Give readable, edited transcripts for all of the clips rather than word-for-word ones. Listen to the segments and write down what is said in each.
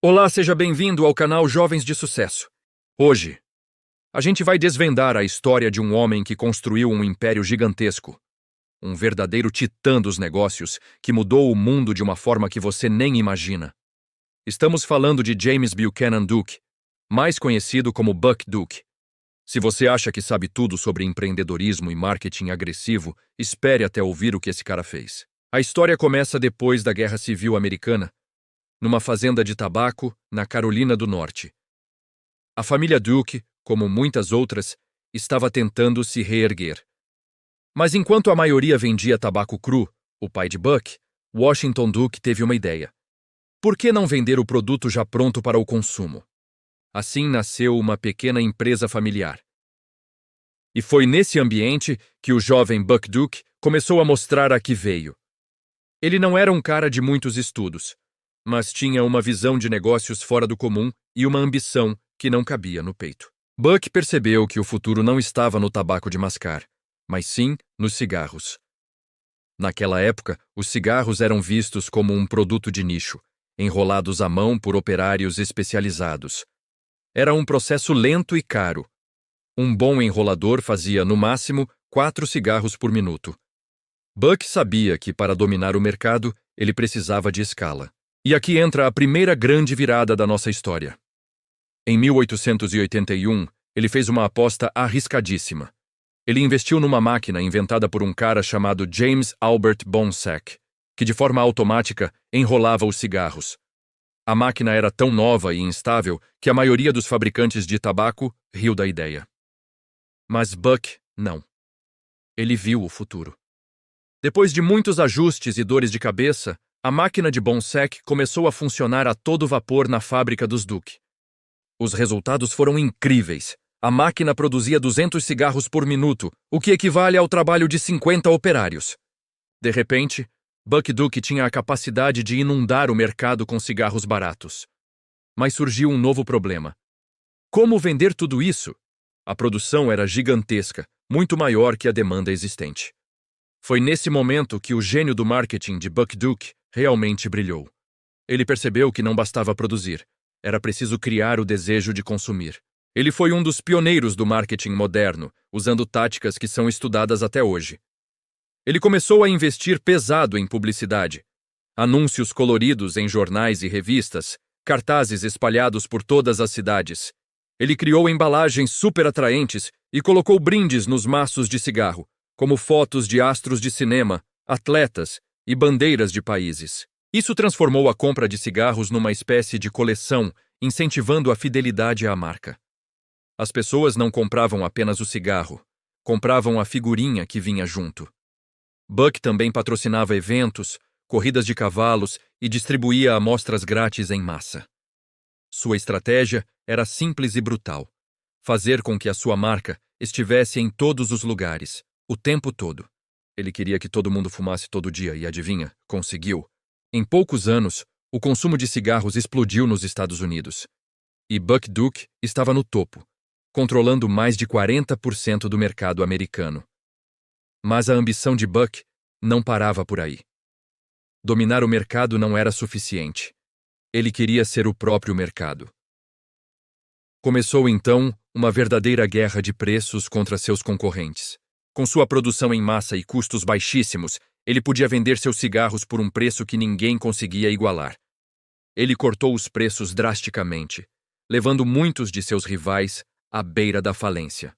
Olá, seja bem-vindo ao canal Jovens de Sucesso. Hoje, a gente vai desvendar a história de um homem que construiu um império gigantesco, um verdadeiro titã dos negócios que mudou o mundo de uma forma que você nem imagina. Estamos falando de James Buchanan Duke, mais conhecido como Buck Duke. Se você acha que sabe tudo sobre empreendedorismo e marketing agressivo, espere até ouvir o que esse cara fez. A história começa depois da Guerra Civil Americana, numa fazenda de tabaco na Carolina do Norte. A família Duke, como muitas outras, estava tentando se reerguer. Mas enquanto a maioria vendia tabaco cru, o pai de Buck, Washington Duke teve uma ideia. Por que não vender o produto já pronto para o consumo? Assim nasceu uma pequena empresa familiar. E foi nesse ambiente que o jovem Buck Duke começou a mostrar a que veio. Ele não era um cara de muitos estudos, mas tinha uma visão de negócios fora do comum e uma ambição que não cabia no peito. Buck percebeu que o futuro não estava no tabaco de mascar, mas sim nos cigarros. Naquela época, os cigarros eram vistos como um produto de nicho, enrolados à mão por operários especializados. Era um processo lento e caro. Um bom enrolador fazia, no máximo, 4 cigarros por minuto. Buck sabia que, para dominar o mercado, ele precisava de escala. E aqui entra a primeira grande virada da nossa história. Em 1881, ele fez uma aposta arriscadíssima. Ele investiu numa máquina inventada por um cara chamado James Albert Bonsack, que de forma automática enrolava os cigarros. A máquina era tão nova e instável que a maioria dos fabricantes de tabaco riu da ideia. Mas Buck não. Ele viu o futuro. Depois de muitos ajustes e dores de cabeça, a máquina de Bonsack começou a funcionar a todo vapor na fábrica dos Duke. Os resultados foram incríveis. A máquina produzia 200 cigarros por minuto, o que equivale ao trabalho de 50 operários. De repente, Buck Duke tinha a capacidade de inundar o mercado com cigarros baratos. Mas surgiu um novo problema. Como vender tudo isso? A produção era gigantesca, muito maior que a demanda existente. Foi nesse momento que o gênio do marketing de Buck Duke realmente brilhou. Ele percebeu que não bastava produzir, era preciso criar o desejo de consumir. Ele foi um dos pioneiros do marketing moderno, usando táticas que são estudadas até hoje. Ele começou a investir pesado em publicidade. Anúncios coloridos em jornais e revistas, cartazes espalhados por todas as cidades. Ele criou embalagens super atraentes e colocou brindes nos maços de cigarro, como fotos de astros de cinema, atletas e bandeiras de países. Isso transformou a compra de cigarros numa espécie de coleção, incentivando a fidelidade à marca. As pessoas não compravam apenas o cigarro, compravam a figurinha que vinha junto. Buck também patrocinava eventos, corridas de cavalos e distribuía amostras grátis em massa. Sua estratégia era simples e brutal: fazer com que a sua marca estivesse em todos os lugares, o tempo todo. Ele queria que todo mundo fumasse todo dia e, adivinha, conseguiu. Em poucos anos, o consumo de cigarros explodiu nos Estados Unidos. E Buck Duke estava no topo, controlando mais de 40% do mercado americano. Mas a ambição de Buck não parava por aí. Dominar o mercado não era suficiente. Ele queria ser o próprio mercado. Começou então uma verdadeira guerra de preços contra seus concorrentes. Com sua produção em massa e custos baixíssimos, ele podia vender seus cigarros por um preço que ninguém conseguia igualar. Ele cortou os preços drasticamente, levando muitos de seus rivais à beira da falência.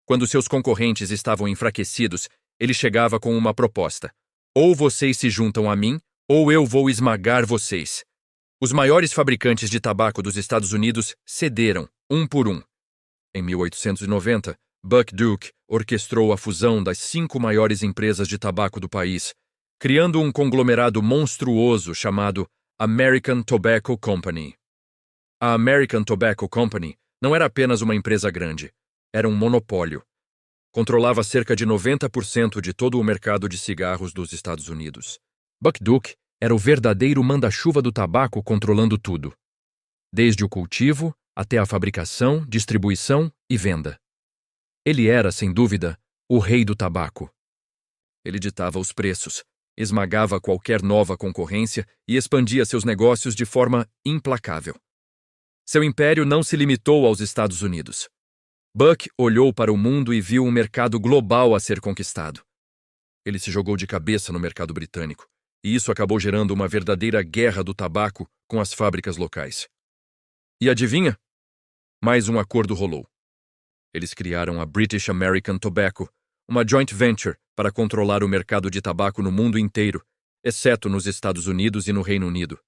Quando seus concorrentes estavam enfraquecidos, ele chegava com uma proposta: ou vocês se juntam a mim, ou eu vou esmagar vocês. Os maiores fabricantes de tabaco dos Estados Unidos cederam, um por um. Em 1890, Buck Duke orquestrou a fusão das 5 maiores empresas de tabaco do país, criando um conglomerado monstruoso chamado American Tobacco Company. A American Tobacco Company não era apenas uma empresa grande, era um monopólio. Controlava cerca de 90% de todo o mercado de cigarros dos Estados Unidos. Buck Duke era o verdadeiro manda-chuva do tabaco, controlando tudo, desde o cultivo até a fabricação, distribuição e venda. Ele era, sem dúvida, o rei do tabaco. Ele ditava os preços, esmagava qualquer nova concorrência e expandia seus negócios de forma implacável. Seu império não se limitou aos Estados Unidos. Buck olhou para o mundo e viu um mercado global a ser conquistado. Ele se jogou de cabeça no mercado britânico, e isso acabou gerando uma verdadeira guerra do tabaco com as fábricas locais. E adivinha? Mais um acordo rolou. Eles criaram a British American Tobacco, uma joint venture para controlar o mercado de tabaco no mundo inteiro, exceto nos Estados Unidos e no Reino Unido.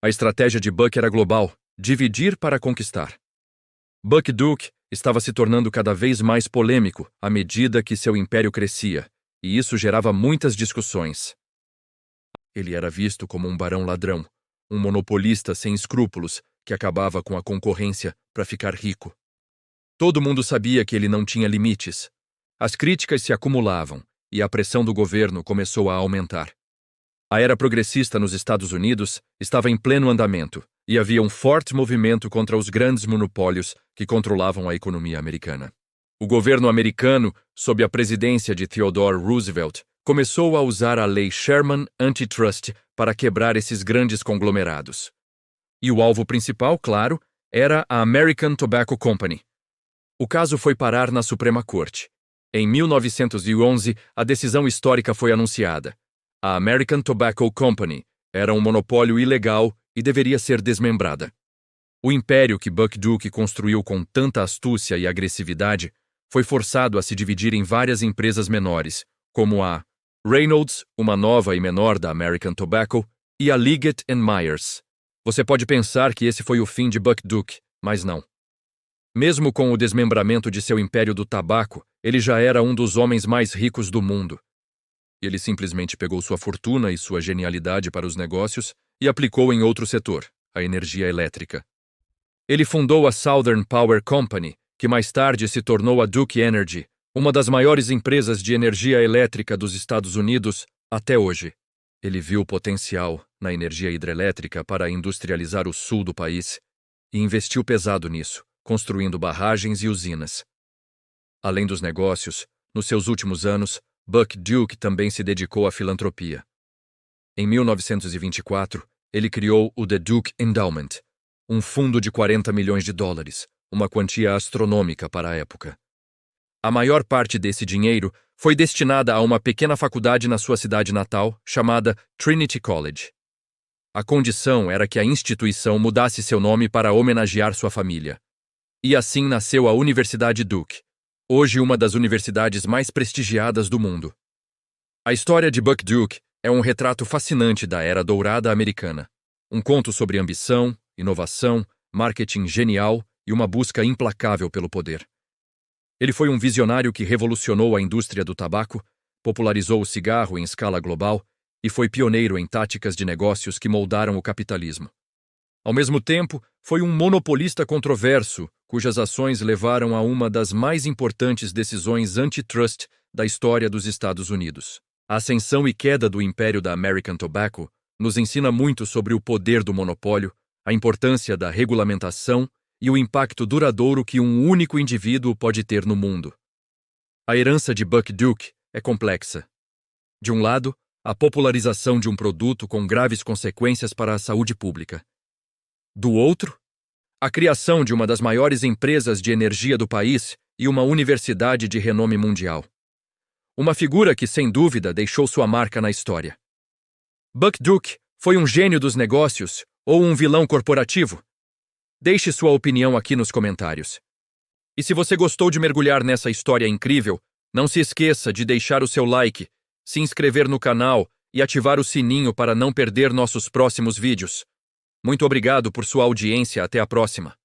A estratégia de Buck era global, dividir para conquistar. Buck Duke estava se tornando cada vez mais polêmico à medida que seu império crescia, e isso gerava muitas discussões. Ele era visto como um barão ladrão, um monopolista sem escrúpulos que acabava com a concorrência para ficar rico. Todo mundo sabia que ele não tinha limites. As críticas se acumulavam e a pressão do governo começou a aumentar. A era progressista nos Estados Unidos estava em pleno andamento e havia um forte movimento contra os grandes monopólios que controlavam a economia americana. O governo americano, sob a presidência de Theodore Roosevelt, começou a usar a Lei Sherman Antitrust para quebrar esses grandes conglomerados. E o alvo principal, claro, era a American Tobacco Company. O caso foi parar na Suprema Corte. Em 1911, a decisão histórica foi anunciada. A American Tobacco Company era um monopólio ilegal e deveria ser desmembrada. O império que Buck Duke construiu com tanta astúcia e agressividade foi forçado a se dividir em várias empresas menores, como a Reynolds, uma nova e menor da American Tobacco, e a Leggett & Myers. Você pode pensar que esse foi o fim de Buck Duke, mas não. Mesmo com o desmembramento de seu império do tabaco, ele já era um dos homens mais ricos do mundo. Ele simplesmente pegou sua fortuna e sua genialidade para os negócios e aplicou em outro setor, a energia elétrica. Ele fundou a Southern Power Company, que mais tarde se tornou a Duke Energy, uma das maiores empresas de energia elétrica dos Estados Unidos até hoje. Ele viu potencial na energia hidrelétrica para industrializar o sul do país e investiu pesado nisso, construindo barragens e usinas. Além dos negócios, nos seus últimos anos, Buck Duke também se dedicou à filantropia. Em 1924, ele criou o The Duke Endowment, um fundo de $40 milhões, uma quantia astronômica para a época. A maior parte desse dinheiro foi destinada a uma pequena faculdade na sua cidade natal, chamada Trinity College. A condição era que a instituição mudasse seu nome para homenagear sua família. E assim nasceu a Universidade Duke, hoje uma das universidades mais prestigiadas do mundo. A história de Buck Duke é um retrato fascinante da era dourada americana. Um conto sobre ambição, inovação, marketing genial e uma busca implacável pelo poder. Ele foi um visionário que revolucionou a indústria do tabaco, popularizou o cigarro em escala global e foi pioneiro em táticas de negócios que moldaram o capitalismo. Ao mesmo tempo, foi um monopolista controverso, cujas ações levaram a uma das mais importantes decisões antitrust da história dos Estados Unidos. A ascensão e queda do império da American Tobacco nos ensina muito sobre o poder do monopólio, a importância da regulamentação e o impacto duradouro que um único indivíduo pode ter no mundo. A herança de Buck Duke é complexa. De um lado, a popularização de um produto com graves consequências para a saúde pública. Do outro, a criação de uma das maiores empresas de energia do país e uma universidade de renome mundial. Uma figura que, sem dúvida, deixou sua marca na história. Buck Duke foi um gênio dos negócios ou um vilão corporativo? Deixe sua opinião aqui nos comentários. E se você gostou de mergulhar nessa história incrível, não se esqueça de deixar o seu like, se inscrever no canal e ativar o sininho para não perder nossos próximos vídeos. Muito obrigado por sua audiência. Até a próxima.